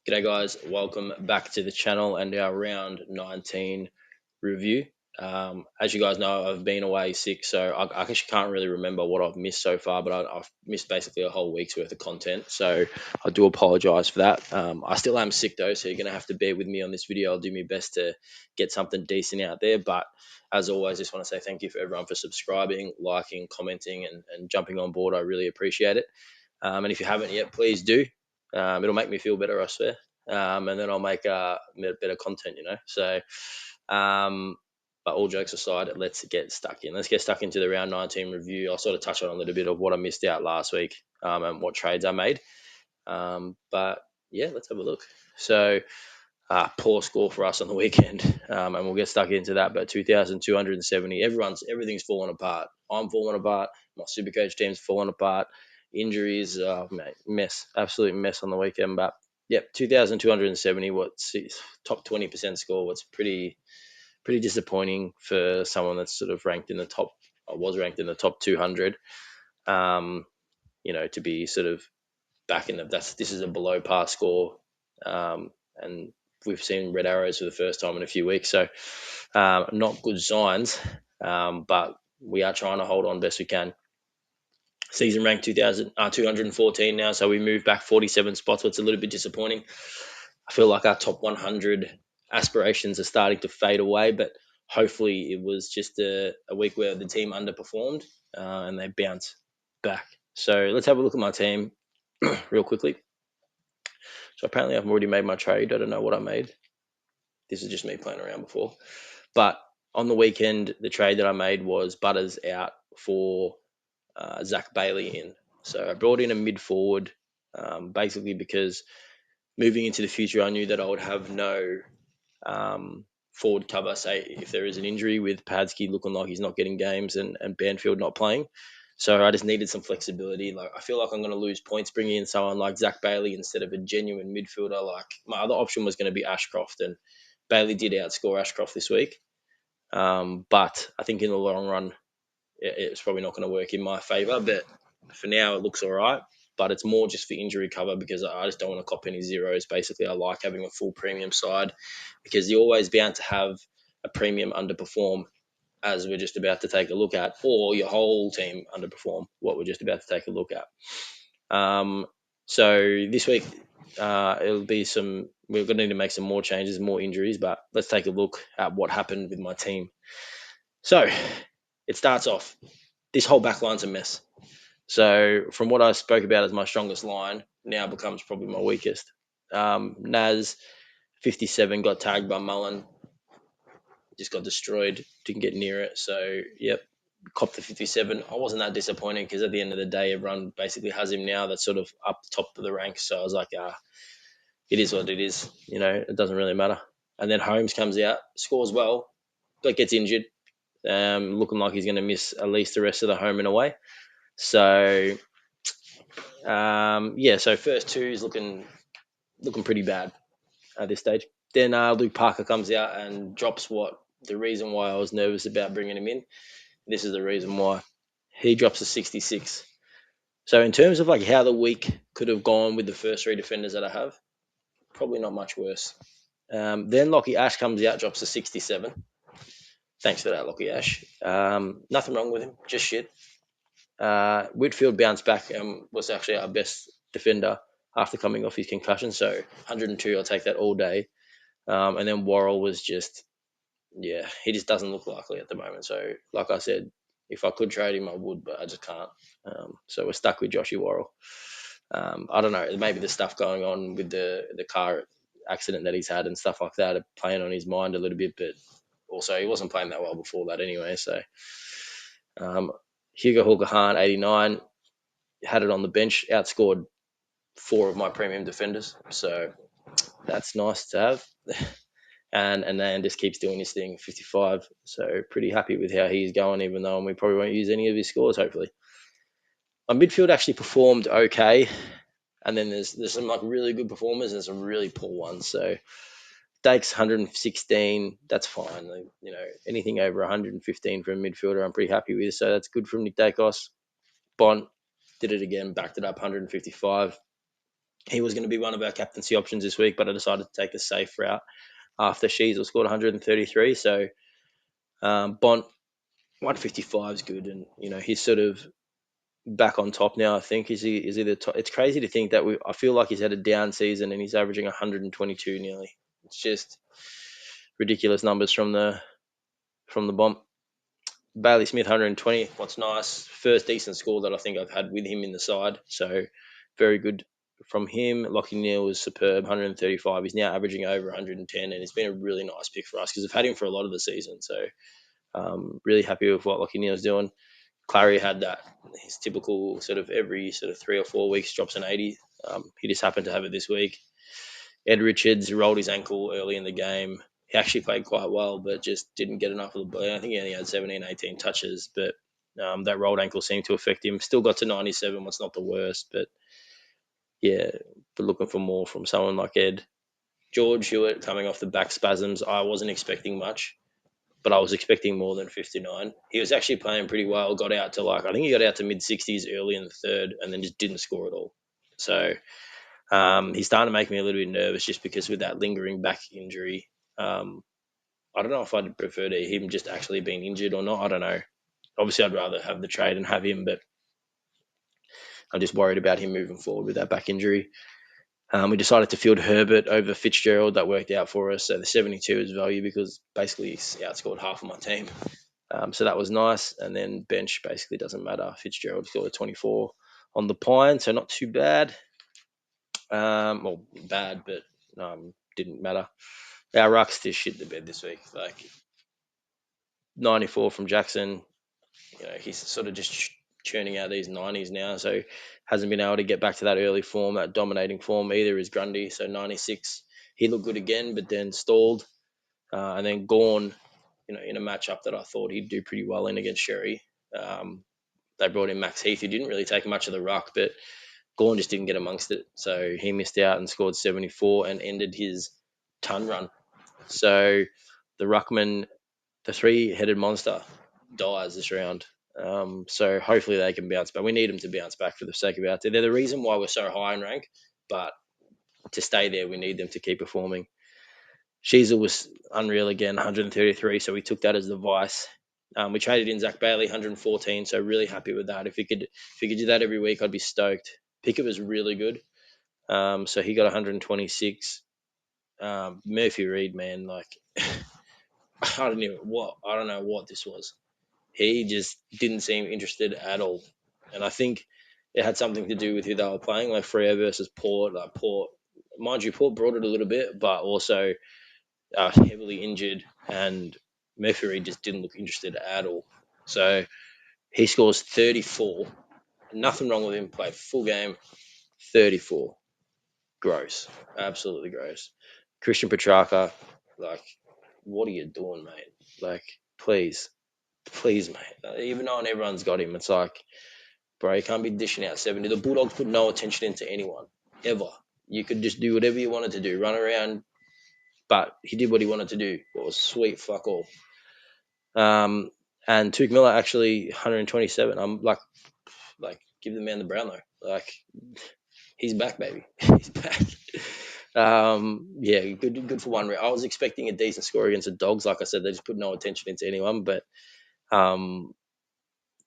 G'day guys, welcome back to the channel and our round 19 review. As you guys know, I've been away sick, so I actually can't really remember what I've missed so far, but I've missed basically a whole week's worth of content, so I do apologise for that. I still am sick though, so you're going to have to bear with me on this video. I'll do my best to get something decent out there, but as always, just want to say thank you for everyone for subscribing, liking, commenting, and jumping on board. I really appreciate it. And if you haven't yet, please do. It'll make me feel better, I swear. And then I'll make better content, but all jokes aside, let's get stuck in. Let's get stuck into the round 19 review. I'll sort of touch on a little bit of what I missed out last week and what trades I made. But yeah, let's have a look. So, poor score for us on the weekend, and we'll get stuck into that. But 2,270, everything's falling apart. I'm falling apart. My Supercoach team's falling apart. Injuries, mate, mess, absolute mess on the weekend. But yep, 2,270. What's top 20% score? What's pretty disappointing for someone that's sort of ranked in the top. I was ranked in the top 200. Um, to be sort of back in the this is a below par score, and we've seen red arrows for the first time in a few weeks, so not good signs. But we are trying to hold on best we can. Season rank 214 now, so we moved back 47 spots. What's a little bit disappointing. I feel like our top 100 aspirations are starting to fade away, but hopefully it was just a week where the team underperformed and they bounce back. So let's have a look at my team real quickly. So apparently I've already made my trade. I don't know what I made. This is just me playing around before. But on the weekend, the trade that I made was Butters out for Zach Bailey in. So I brought in a mid forward, basically because moving into the future, I knew that I would have no forward cover, say if there is an injury with Padsky looking like he's not getting games and Banfield not playing. So I just needed some flexibility. Like I feel like I'm going to lose points bringing in someone like Zach Bailey instead of a genuine midfielder. Like my other option was going to be Ashcroft, and Bailey did outscore Ashcroft this week. But I think in the long run, it's probably not going to work in my favour. But for now, it looks all right. But it's more just for injury cover because I just don't want to cop any zeros. Basically, I like having a full premium side because you're always bound to have a premium underperform, as we're just about to take a look at, or your whole team underperform, what we're just about to take a look at. So this week, it'll be we're going to need to make some more changes, more injuries, but let's take a look at what happened with my team. So it starts off, this whole back line's a mess. So from what I spoke about as my strongest line, now becomes probably my weakest. Naz, 57, got tagged by Mullen, just got destroyed, didn't get near it. So, yep, copped the 57. I wasn't that disappointed because at the end of the day, everyone basically has him now that's sort of up the top of the ranks. So I was like, it is what it is. It doesn't really matter. And then Holmes comes out, scores well, but gets injured, looking like he's going to miss at least the rest of the home and away. So, so first two is looking pretty bad at this stage. Then Luke Parker comes out and drops the reason why I was nervous about bringing him in. This is the reason why. He drops a 66. So in terms of like how the week could have gone with the first three defenders that I have, probably not much worse. Then Lockie Ash comes out, drops a 67. Thanks for that, Lockie Ash. Nothing wrong with him, just shit. Whitfield bounced back and was actually our best defender after coming off his concussion. So 102, I'll take that all day. And then Worrell was just, he just doesn't look likely at the moment. So like I said, if I could trade him, I would, but I just can't. So we're stuck with Joshy Worrell. I don't know, maybe the stuff going on with the car accident that he's had and stuff like that are playing on his mind a little bit, but also he wasn't playing that well before that anyway. So Hugo Hulkahan, 89, had it on the bench, outscored 4 of my premium defenders. So that's nice to have. And then just keeps doing his thing, 55. So pretty happy with how he's going, even though we probably won't use any of his scores, hopefully. My midfield actually performed okay. And then there's some like really good performers and some really poor ones. So Dake's 116, that's fine. Anything over 115 for a midfielder, I'm pretty happy with. So that's good from Nick Dacos. Bont did it again, backed it up, 155. He was going to be one of our captaincy options this week, but I decided to take a safe route after Sheasel scored 133. So Bont 155 is good, and he's sort of back on top now. I think is he the top? It's crazy to think that I feel like he's had a down season and he's averaging 122 nearly. It's just ridiculous numbers from the bomb. Bailey Smith 120. What's nice, first decent score that I think I've had with him in the side. So very good from him. Lockie Neal was superb, 135. He's now averaging over 110, and it's been a really nice pick for us because I've had him for a lot of the season. So really happy with what Lockie Neal's doing. Clary had that his typical sort of every sort of 3 or 4 weeks drops an 80. He just happened to have it this week. Ed Richards rolled his ankle early in the game. He actually played quite well, but just didn't get enough of the ball. I think he only had 17, 18 touches, but that rolled ankle seemed to affect him. Still got to 97, what's not the worst, but yeah, but looking for more from someone like Ed. George Hewitt coming off the back spasms. I wasn't expecting much, but I was expecting more than 59. He was actually playing pretty well. Got out to I think he got out to mid 60s early in the third, and then just didn't score at all. So he's starting to make me a little bit nervous just because with that lingering back injury. Um, I don't know if I'd prefer to him just actually being injured or not. I don't know. Obviously, I'd rather have the trade and have him, but I'm just worried about him moving forward with that back injury. We decided to field Herbert over Fitzgerald. That worked out for us. So the 72 is value because basically he's outscored half of my team. So that was nice. And then bench basically doesn't matter. Fitzgerald scored a 24 on the Pine, so not too bad. Well, bad, but didn't matter. Our Rucks just shit the bed this week. 94 from Jackson. He's sort of just churning out these 90s now, so hasn't been able to get back to that early form, that dominating form. Either is Grundy, so 96. He looked good again, but then stalled. And then Gorn, in a matchup that I thought he'd do pretty well in against Sherry. They brought in Max Heath, who didn't really take much of the ruck, but Gorn just didn't get amongst it. So he missed out and scored 74 and ended his ton run. So the Ruckman, the three-headed monster, dies this round. So hopefully they can bounce back. We need them to bounce back for the sake of out there. They're the reason why we're so high in rank, but to stay there, we need them to keep performing. Sheasel was unreal again, 133, so we took that as the vice. We traded in Zach Bailey, 114, so really happy with that. If he could do that every week, I'd be stoked. Pickett was really good, so he got 126. Murphy Reed, man, I don't know what this was. He just didn't seem interested at all, and I think it had something to do with who they were playing, like Freo versus Port. Port, mind you, Port brought it a little bit, but also heavily injured, and Murphy just didn't look interested at all. So he scores 34. Nothing wrong with him. Played full game, 34. Gross, absolutely gross. Christian Petrarca, what are you doing, mate? Please, mate. Even though everyone's got him, it's bro, you can't be dishing out 70. The Bulldogs put no attention into anyone ever. You could just do whatever you wanted to do, run around, but he did what he wanted to do. It was sweet, fuck all. And Tuke Miller actually 127. I'm give the man the brown though. He's back, baby. He's back. Yeah, good for one. I was expecting a decent score against the Dogs. Like I said, they just put no attention into anyone. But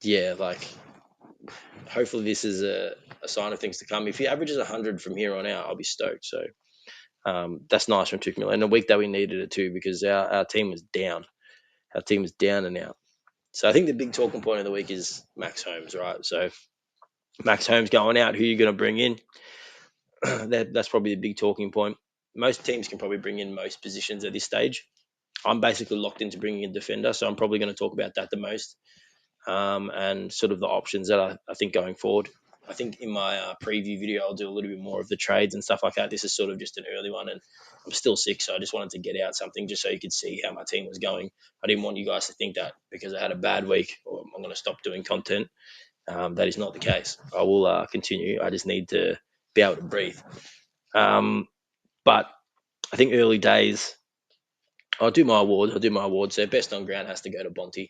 yeah, hopefully this is a sign of things to come. If he averages 100 from here on out, I'll be stoked. So that's nice from Tuke Miller. And a week that we needed it too because our team was down. Our team is down and out. So I think the big talking point of the week is Max Holmes, right? So Max Holmes going out, who are you going to bring in? That's probably the big talking point. Most teams can probably bring in most positions at this stage. I'm basically locked into bringing a defender, so I'm probably going to talk about that the most and sort of the options that I think going forward. I think in my preview video, I'll do a little bit more of the trades and stuff like that. This is sort of just an early one, and I'm still sick, so I just wanted to get out something just so you could see how my team was going. I didn't want you guys to think that because I had a bad week or I'm going to stop doing content. That is not the case. I will continue. I just need to be able to breathe. But I think early days, I'll do my awards. So best on ground has to go to Bonte.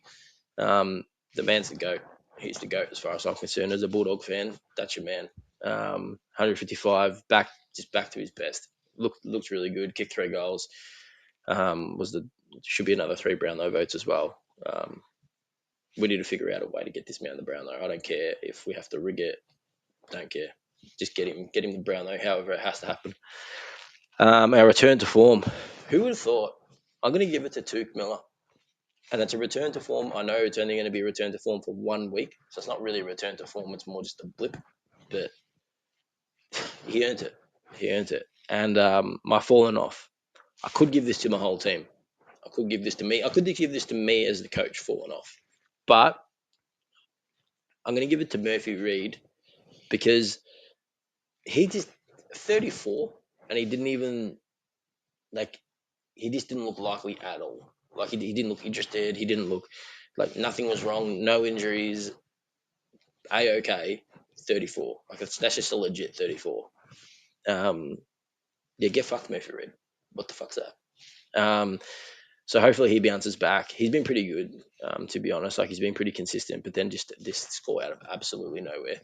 The man's the GOAT. He's the GOAT as far as I'm concerned. As a Bulldog fan, that's your man. 155, back to his best. Looked really good. Kicked 3 goals. Was the Should be another 3 Brownlow votes as well. We need to figure out a way to get this man the Brownlow. I don't care if we have to rig it. Don't care. Just get him the Brownlow. However, it has to happen. Our return to form. Who would have thought? I'm going to give it to Tuke Miller. And it's a return to form. I know it's only going to be a return to form for 1 week. So it's not really a return to form. It's more just a blip. But he earned it. He earned it. And my falling off. I could give this to my whole team. I could give this to me. I could give this to me as the coach falling off. But I'm going to give it to Murphy Reed because he just 34 and he didn't even like he just didn't look likely at all. Like he didn't look interested. He didn't look like nothing was wrong. No injuries. A okay. 34. Like that's just a legit 34. Um, yeah, get fucked, Murphy Reed. What the fuck's that? So hopefully he bounces back. He's been pretty good, to be honest. Like he's been pretty consistent, but then just this score out of absolutely nowhere.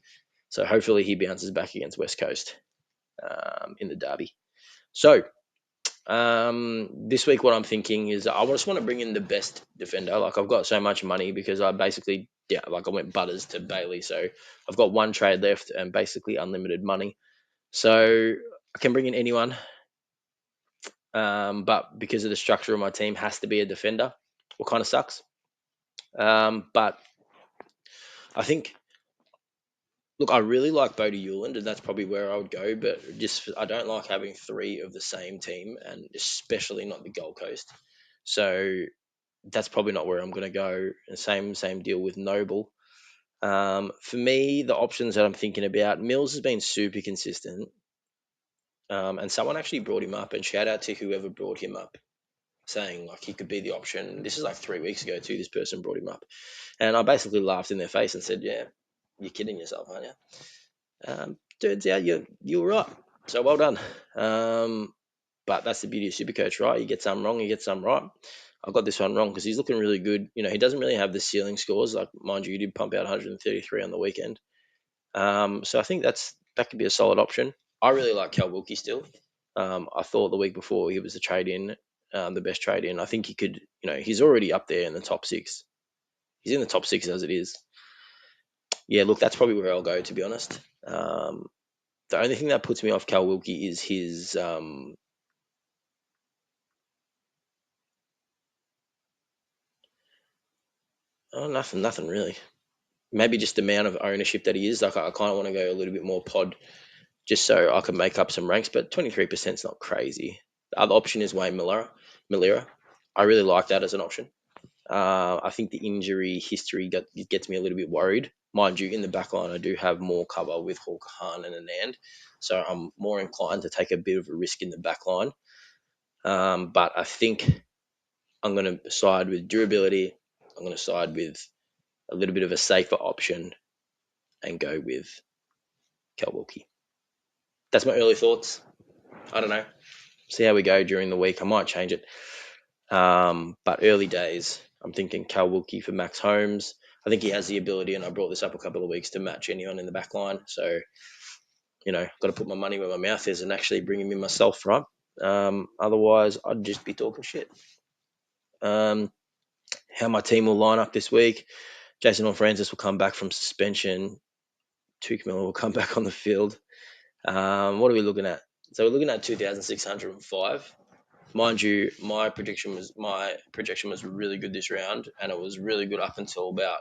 So hopefully he bounces back against West Coast in the derby. So this week, what I'm thinking is I just want to bring in the best defender. Like I've got so much money because I basically like I went Butters to Bailey, so I've got one trade left and basically unlimited money. So I can bring in anyone, but because of the structure of my team, has to be a defender. What kind of sucks. But I think, look, I really like Bodie Euland, and that's probably where I would go. But just I don't like having three of the same team, and especially not the Gold Coast. So that's probably not where I'm going to go. And same deal with Noble. For me, the options that I'm thinking about, Mills has been super consistent, and someone actually brought him up. And shout out to whoever brought him up, saying like he could be the option. This is like 3 weeks ago too. This person brought him up, and I basically laughed in their face and said, "Yeah, you're kidding yourself, aren't you?" Turns out you're right. So well done. But that's the beauty of Supercoach, right? You get some wrong, you get some right. I got this one wrong because he's looking really good. You know, he doesn't really have the ceiling scores. Like, mind you, he did pump out 133 on the weekend. So I think that could be a solid option. I really like Cal Wilkie still. I thought the week before he was the trade in, the best trade in. I think he could, he's already up there in the top six. He's in the top six as it is. Yeah, look, that's probably where I'll go, to be honest. The only thing that puts me off Cal Wilkie is his nothing really. Maybe just the amount of ownership that he is. Like I kind of want to go a little bit more pod just so I can make up some ranks, but 23% is not crazy. The other option is Wayne Millera. I really like that as an option. I think the injury history gets me a little bit worried. Mind you, in the back line, I do have more cover with Hawk Han and Anand, so I'm more inclined to take a bit of a risk in the back line. But I think I'm going to side with durability. I'm going to side with a little bit of a safer option and go with Cal Wilkie. That's my early thoughts. I don't know. See how we go during the week. I might change it. But early days, I'm thinking Cal Wilkie for Max Holmes. I think he has the ability, and I brought this up a couple of weeks, to match anyone in the back line. So, got to put my money where my mouth is and actually bring him in myself, right? Otherwise, I'd just be talking shit. How my team will line up this week. Jason or Francis will come back from suspension. Tuke Miller will come back on the field. What are we looking at? So we're looking at 2,605. Mind you, my projection was really good this round, and it was really good up until about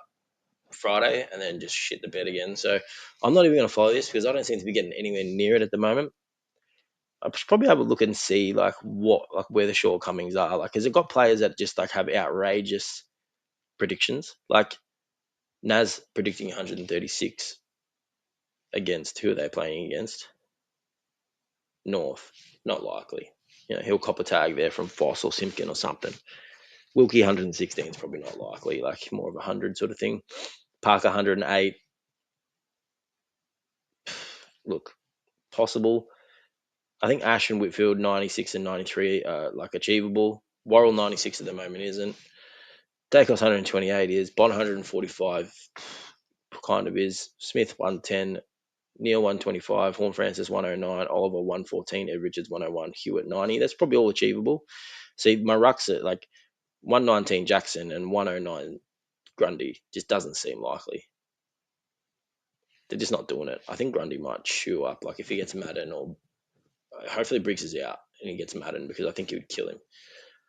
Friday, and then just shit the bed again. So I'm not even going to follow this because I don't seem to be getting anywhere near it at the moment. I should probably have a look and see where the shortcomings are, because it got players that just have outrageous predictions, like Naz predicting 136 against, who are they playing against? North. Not likely. He'll cop a tag there from Foss or Simpkin or something. Wilkie 116 is probably not likely, like more of a 100 sort of thing. Parker 108. Look, possible. I think Ash and Whitfield 96 and 93 are achievable. Worrell 96 at the moment isn't. Dacos 128 is. Bond 145 kind of is. Smith 110. Neil 125, Horn Francis 109, Oliver 114, Ed Richards 101, Hewitt 90. That's probably all achievable. See, my rucks at like 119 Jackson and 109 Grundy just doesn't seem likely. They're just not doing it. I think Grundy might chew up, like if he gets Madden, or hopefully Briggs is out and he gets Madden, because I think he would kill him.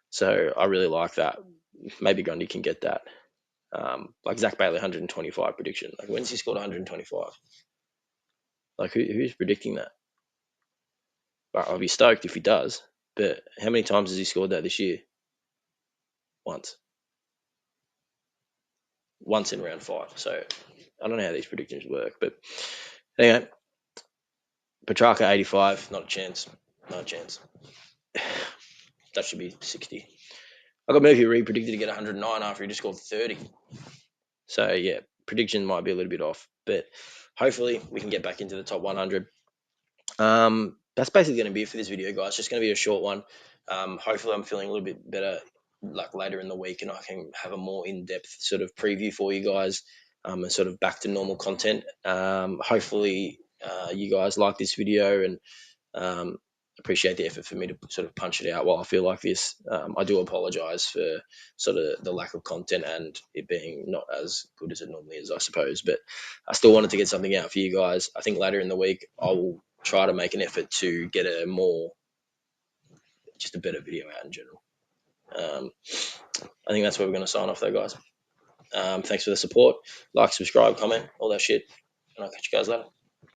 So I really like that. Maybe Grundy can get that. Like Zach Bailey 125 prediction. Like when's he scored 125? Like who's predicting that? But I'll be stoked if he does. But how many times has he scored that this year? Once. Once in round 5. So I don't know how these predictions work. But anyway, Petrarca 85, not a chance. Not a chance. That should be 60. I got Murphy Reed predicted to get 109 after he just scored 30. So yeah, prediction might be a little bit off, but hopefully we can get back into the top 100. That's basically going to be it for this video, guys. Just going to be a short one. Hopefully I'm feeling a little bit better like later in the week, and I can have a more in-depth sort of preview for you guys, and sort of back to normal content. Hopefully you guys like this video, and um, appreciate the effort for me to sort of punch it out while I feel like this. I do apologize for sort of the lack of content and it being not as good as it normally is, I suppose. But I still wanted to get something out for you guys. I think later in the week I will try to make an effort to get just a better video out in general. I think that's where we're going to sign off though, guys. Thanks for the support. Like, subscribe, comment, all that shit. And I'll catch you guys later.